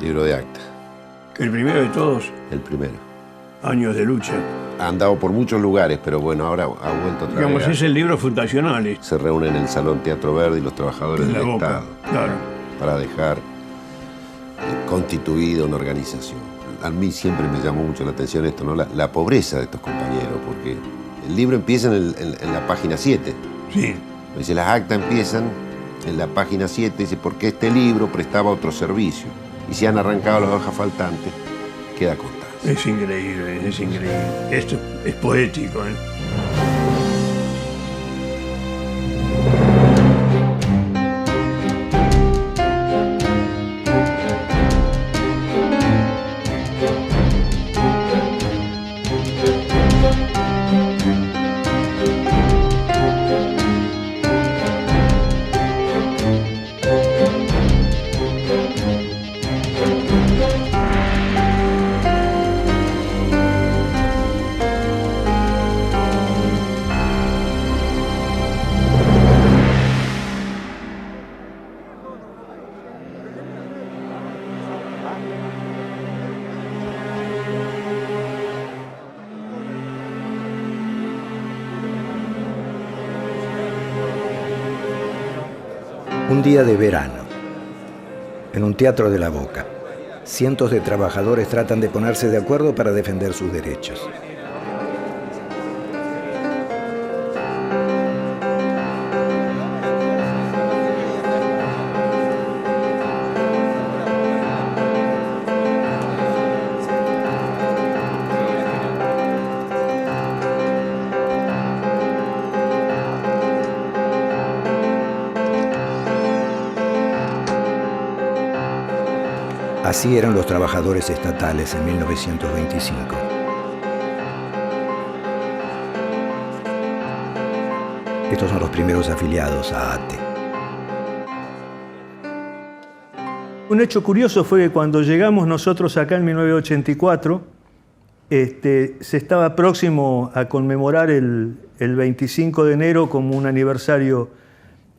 libro de acta. ¿El primero de todos? El primero. Años de lucha. Ha andado por muchos lugares, pero bueno, ahora ha vuelto otra vez. Digamos, es el libro fundacional. Se reúnen en el Salón Teatro Verdi los trabajadores del Estado. Claro. Para dejar constituida una organización. A mí siempre me llamó mucho la atención esto, ¿no? La pobreza de estos compañeros, porque el libro empieza en la página 7. Sí. Dice, las actas empiezan en la página 7, dice, porque este libro prestaba otro servicio. Y si han arrancado las hojas faltantes, queda constancia. Es increíble, es increíble. Esto es poético, ¿eh? Un día de verano, en un teatro de la Boca, cientos de trabajadores tratan de ponerse de acuerdo para defender sus derechos. Así eran los trabajadores estatales en 1925. Estos son los primeros afiliados a ATE. Un hecho curioso fue que cuando llegamos nosotros acá en 1984, se estaba próximo a conmemorar el 25 de enero como un aniversario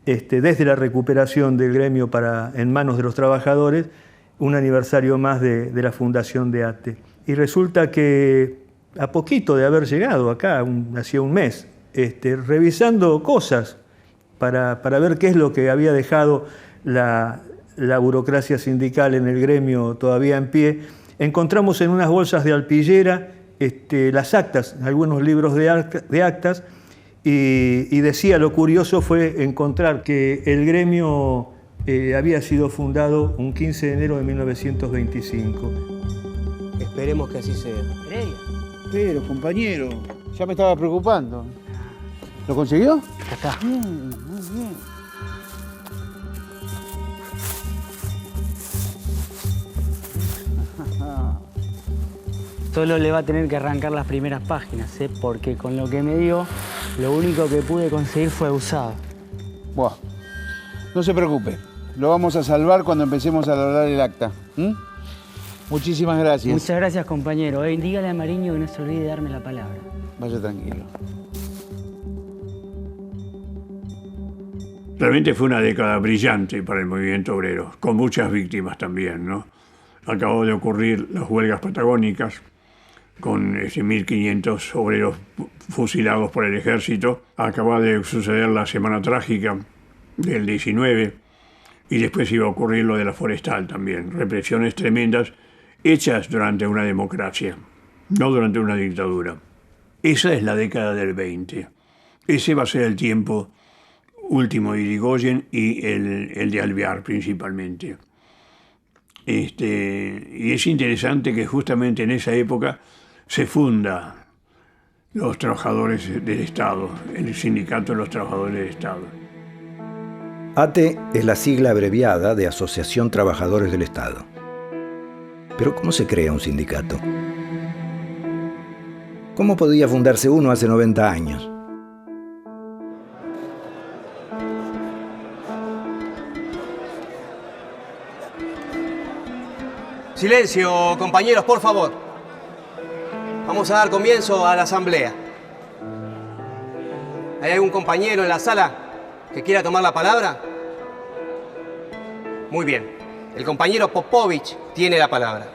desde la recuperación del gremio en manos de los trabajadores, un aniversario más de la fundación de ATE. Y resulta que a poquito de haber llegado acá, hacía un mes, revisando cosas para ver qué es lo que había dejado la burocracia sindical en el gremio todavía en pie, encontramos en unas bolsas de alpillera las actas, algunos libros de actas, y decía, lo curioso fue encontrar que el gremio había sido fundado un 15 de enero de 1925. Esperemos que así sea. Pero, compañero, ya me estaba preocupando. ¿Lo consiguió? Acá está. Bien, muy bien. Solo le va a tener que arrancar las primeras páginas, porque con lo que me dio, lo único que pude conseguir fue usado. Buah, no se preocupe. Lo vamos a salvar cuando empecemos a elaborar el acta. Muchísimas gracias. Muchas gracias, compañero. Dígale a Mariño que no se olvide de darme la palabra. Vaya tranquilo. Realmente fue una década brillante para el movimiento obrero, con muchas víctimas también, ¿no? Acabó de ocurrir las huelgas patagónicas, con 1.500 obreros fusilados por el ejército. Acaba de suceder la Semana Trágica del 19, y después iba a ocurrir lo de la forestal también. Represiones tremendas hechas durante una democracia, no durante una dictadura. Esa es la década del 20. Ese va a ser el tiempo último de Irigoyen y el de Alvear principalmente. Y es interesante que justamente en esa época se funda los trabajadores del Estado, el sindicato de los trabajadores del Estado. ATE es la sigla abreviada de Asociación Trabajadores del Estado. Pero ¿cómo se crea un sindicato? ¿Cómo podía fundarse uno hace 90 años? Silencio, compañeros, por favor. Vamos a dar comienzo a la asamblea. ¿Hay algún compañero en la sala que quiera tomar la palabra? Muy bien. El compañero Popovich tiene la palabra.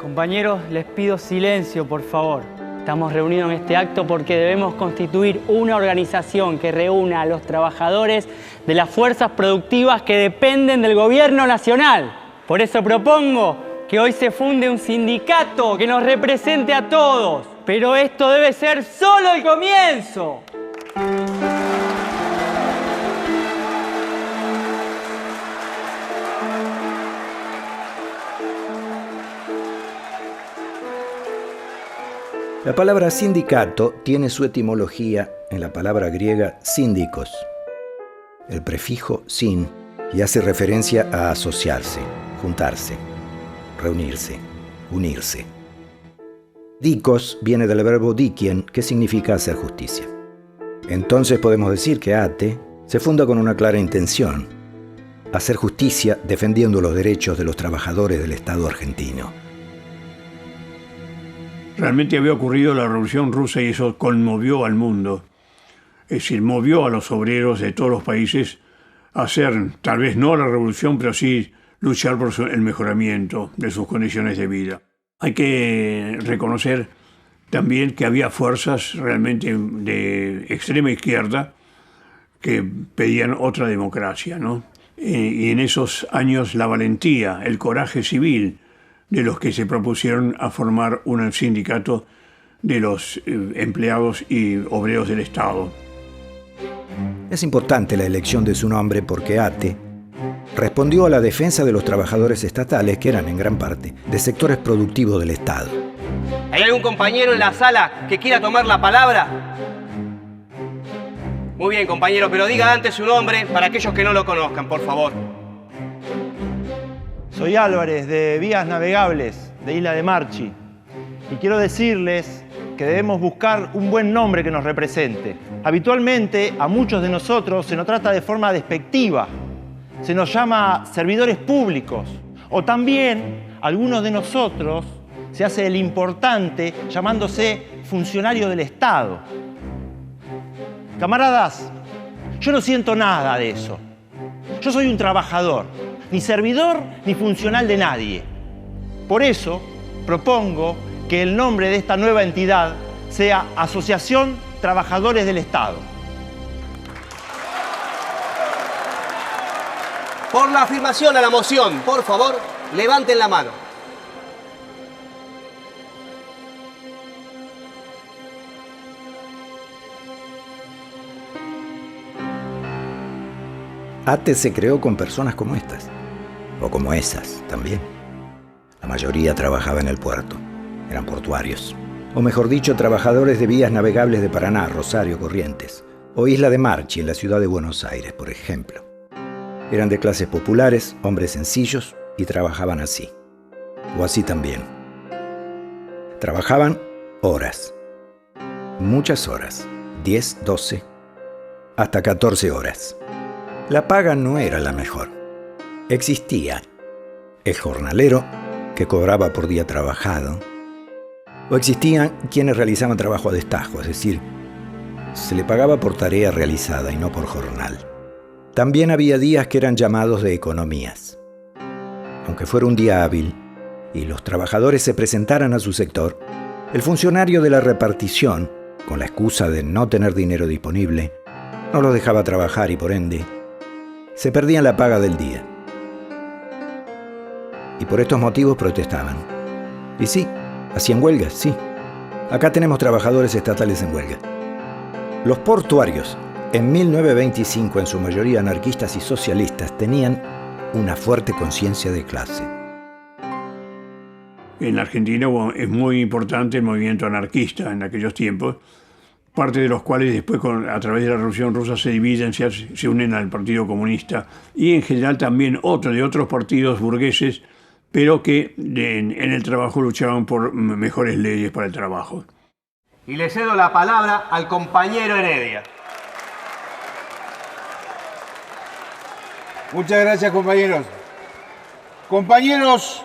Compañeros, les pido silencio, por favor. Estamos reunidos en este acto porque debemos constituir una organización que reúna a los trabajadores de las fuerzas productivas que dependen del gobierno nacional. Por eso propongo que hoy se funde un sindicato que nos represente a todos. Pero esto debe ser solo el comienzo. La palabra sindicato tiene su etimología en la palabra griega síndicos, el prefijo sin, y hace referencia a asociarse, juntarse, reunirse, unirse. Dikos viene del verbo dikien, que significa hacer justicia. Entonces podemos decir que ATE se funda con una clara intención: hacer justicia defendiendo los derechos de los trabajadores del Estado argentino. Realmente había ocurrido la Revolución Rusa y eso conmovió al mundo. Es decir, movió a los obreros de todos los países a hacer, tal vez no la revolución, pero sí luchar por el mejoramiento de sus condiciones de vida. Hay que reconocer también que había fuerzas realmente de extrema izquierda que pedían otra democracia, ¿no? Y en esos años la valentía, el coraje civil de los que se propusieron a formar un sindicato de los empleados y obreros del Estado. Es importante la elección de su nombre porque ATE respondió a la defensa de los trabajadores estatales, que eran en gran parte de sectores productivos del Estado. ¿Hay algún compañero en la sala que quiera tomar la palabra? Muy bien, compañero, pero diga antes su nombre para aquellos que no lo conozcan, por favor. Soy Álvarez, de Vías Navegables, de Isla de Marchi. Y quiero decirles que debemos buscar un buen nombre que nos represente. Habitualmente, a muchos de nosotros se nos trata de forma despectiva. Se nos llama servidores públicos. O también, algunos de nosotros se hace el importante llamándose funcionario del Estado. Camaradas, yo no siento nada de eso. Yo soy un trabajador, ni servidor ni funcional de nadie. Por eso propongo que el nombre de esta nueva entidad sea Asociación Trabajadores del Estado. Por la afirmación a la moción, por favor, levanten la mano. ATE se creó con personas como estas, o como esas también. La mayoría trabajaba en el puerto, eran portuarios, o mejor dicho, trabajadores de vías navegables de Paraná, Rosario, Corrientes, o Isla de Marchi, en la ciudad de Buenos Aires, por ejemplo. Eran de clases populares, hombres sencillos, y trabajaban así, o así también. Trabajaban horas, muchas horas, 10, 12, hasta 14 horas. La paga no era la mejor. Existía el jornalero, que cobraba por día trabajado, o existían quienes realizaban trabajo a destajo, es decir, se le pagaba por tarea realizada y no por jornal. También había días que eran llamados de economías. Aunque fuera un día hábil y los trabajadores se presentaran a su sector, el funcionario de la repartición, con la excusa de no tener dinero disponible, no los dejaba trabajar y por ende se perdían la paga del día. Y por estos motivos protestaban. Y sí, hacían huelgas, sí. Acá tenemos trabajadores estatales en huelga. Los portuarios, en 1925, en su mayoría anarquistas y socialistas, tenían una fuerte conciencia de clase. En la Argentina es muy importante el movimiento anarquista en aquellos tiempos, parte de los cuales después a través de la Revolución Rusa se dividen, se unen al Partido Comunista y en general también de otros partidos burgueses, pero que en el trabajo luchaban por mejores leyes para el trabajo. Y le cedo la palabra al compañero Heredia. Muchas gracias, compañeros. Compañeros,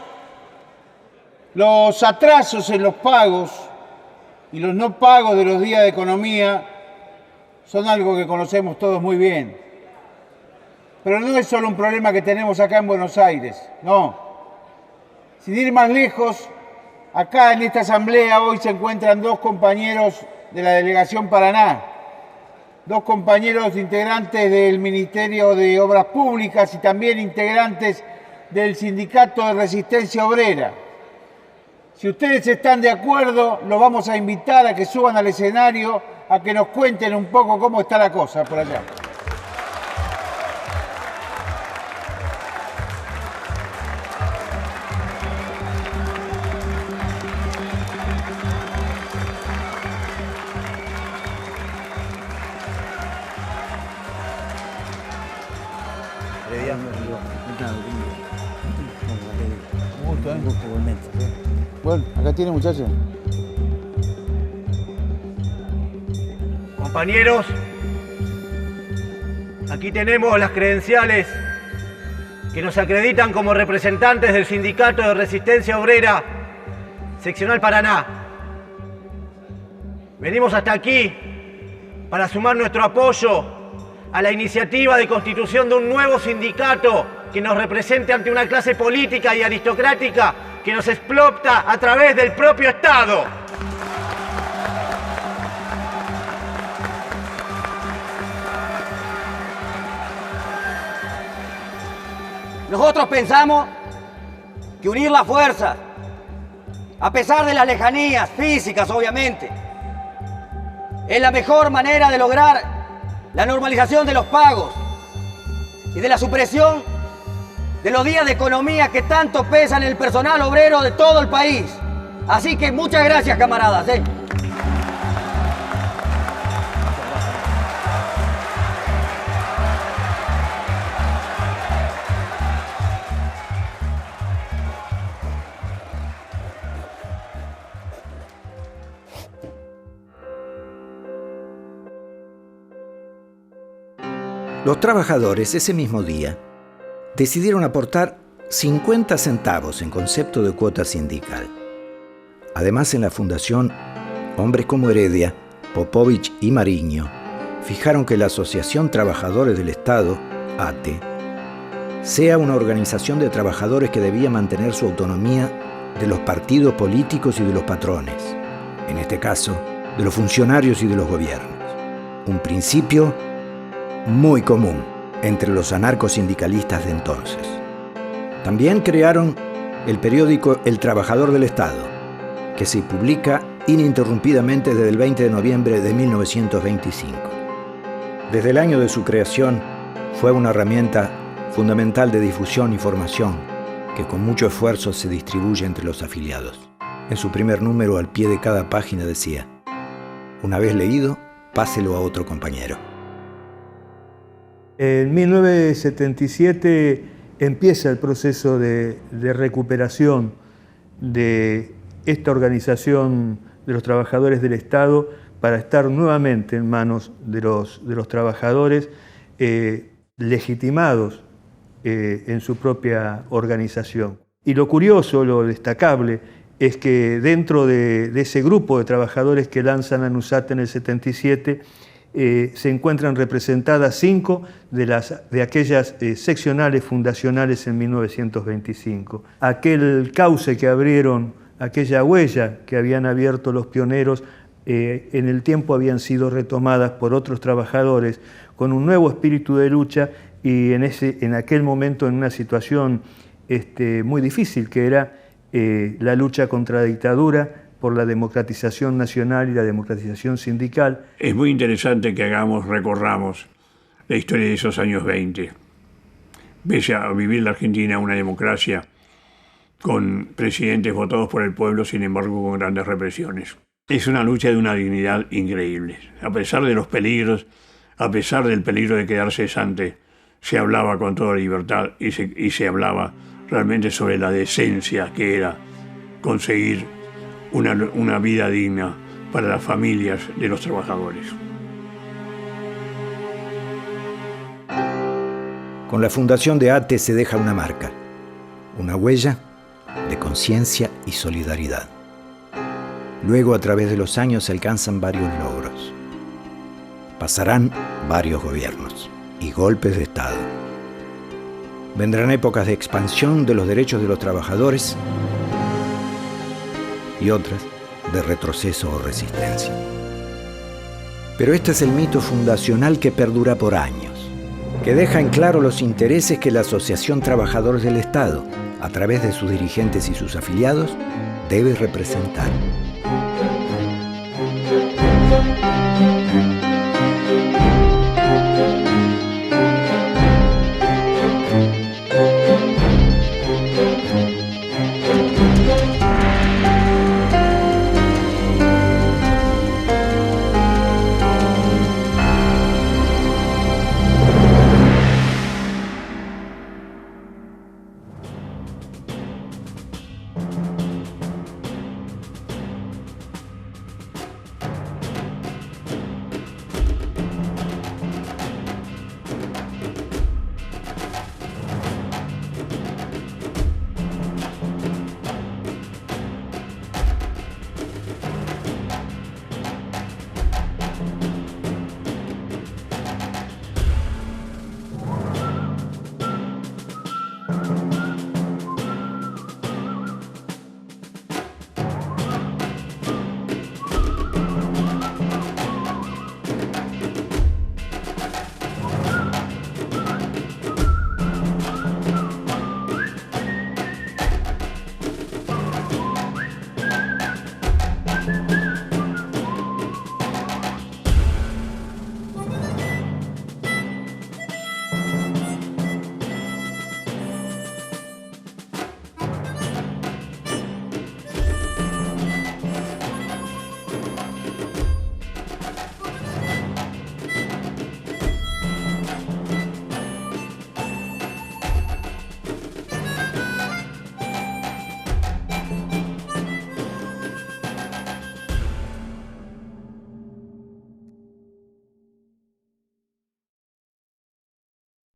los atrasos en los pagos y los no pagos de los días de economía son algo que conocemos todos muy bien. Pero no es solo un problema que tenemos acá en Buenos Aires, no. Sin ir más lejos, acá en esta asamblea hoy se encuentran dos compañeros de la Delegación Paraná, dos compañeros integrantes del Ministerio de Obras Públicas y también integrantes del Sindicato de Resistencia Obrera. Si ustedes están de acuerdo, los vamos a invitar a que suban al escenario, a que nos cuenten un poco cómo está la cosa por allá. Bueno, acá tiene, muchachos. Compañeros, aquí tenemos las credenciales que nos acreditan como representantes del Sindicato de Resistencia Obrera Seccional Paraná. Venimos hasta aquí para sumar nuestro apoyo a la iniciativa de constitución de un nuevo sindicato que nos represente ante una clase política y aristocrática que nos explota a través del propio Estado. Nosotros pensamos que unir las fuerzas, a pesar de las lejanías físicas, obviamente, es la mejor manera de lograr la normalización de los pagos y de la supresión de los días de economía que tanto pesan en el personal obrero de todo el país. Así que muchas gracias, camaradas. Los trabajadores ese mismo día decidieron aportar 50 centavos en concepto de cuota sindical. Además, en la fundación, hombres como Heredia, Popovich y Mariño fijaron que la Asociación Trabajadores del Estado, ATE, sea una organización de trabajadores que debía mantener su autonomía de los partidos políticos y de los patrones, en este caso, de los funcionarios y de los gobiernos. Un principio muy común entre los anarcosindicalistas de entonces. También crearon el periódico El Trabajador del Estado, que se publica ininterrumpidamente desde el 20 de noviembre de 1925. Desde el año de su creación fue una herramienta fundamental de difusión y formación que con mucho esfuerzo se distribuye entre los afiliados. En su primer número, al pie de cada página decía: una vez leído, páselo a otro compañero. En 1977 empieza el proceso de recuperación de esta organización de los trabajadores del Estado para estar nuevamente en manos de los trabajadores legitimados en su propia organización. Y lo curioso, lo destacable, es que dentro de ese grupo de trabajadores que lanzan a NUSAT en el 77, se encuentran representadas 5 de aquellas seccionales fundacionales en 1925. Aquel cauce que abrieron, aquella huella que habían abierto los pioneros, en el tiempo habían sido retomadas por otros trabajadores con un nuevo espíritu de lucha y en aquel momento en una situación muy difícil, que era la lucha contra la dictadura, por la democratización nacional y la democratización sindical. Es muy interesante que recorramos la historia de esos años 20. Pese a vivir la Argentina una democracia con presidentes votados por el pueblo, sin embargo con grandes represiones. Es una lucha de una dignidad increíble. A pesar de los peligros, a pesar del peligro de quedar cesante, se hablaba con toda libertad y se hablaba realmente sobre la decencia que era conseguir una vida digna para las familias de los trabajadores. Con la fundación de ATE se deja una marca, una huella de conciencia y solidaridad. Luego, a través de los años, se alcanzan varios logros. Pasarán varios gobiernos y golpes de Estado, Vendrán épocas de expansión de los derechos de los trabajadores y otras de retroceso o resistencia. Pero este es el mito fundacional que perdura por años, que deja en claro los intereses que la Asociación Trabajadores del Estado, a través de sus dirigentes y sus afiliados, debe representar.